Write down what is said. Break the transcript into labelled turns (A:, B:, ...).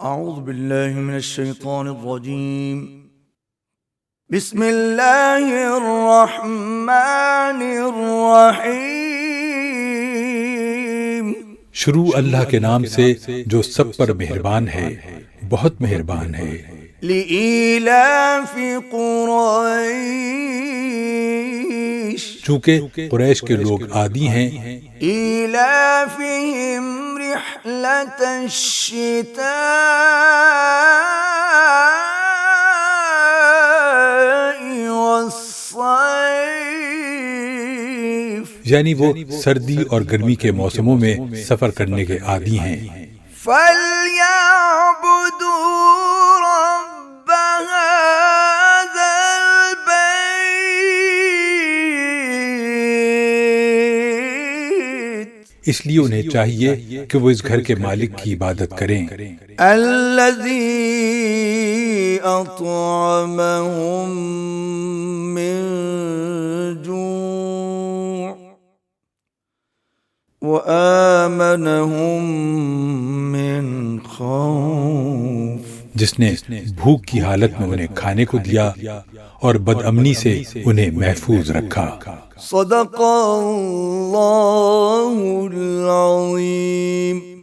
A: أعوذ بالله من الشيطان الرجيم بسم الله الرحمن الرحيم
B: شروع اللہ کے نام سے جو سب پر مہربان ہے، بہت مہربان ہے۔
A: لإيلاف قريش
B: چونکہ قریش کے لوگ عادی ہیں،
A: إيلافهم رحلة الشتاء والصيف،
B: یعنی وہ سردی اور گرمی کے موسموں میں سفر کرنے کے عادی ہیں۔
A: فَلْيَعْبُدُوا رَبَّ هَذَا الْبَيْتِ،
B: اس لیے انہیں چاہیے کہ وہ اس گھر کے مالک کی عبادت کریں،
A: الَّذِي أَطْعَمَهُم مِّن جُوعٍ وَآمَنَهُم مِّن خوف،
B: جس نے بھوک کی حالت میں انہیں کھانے کو دیا اور بد امنی سے انہیں محفوظ رکھا۔
A: صدق اللہ العظیم۔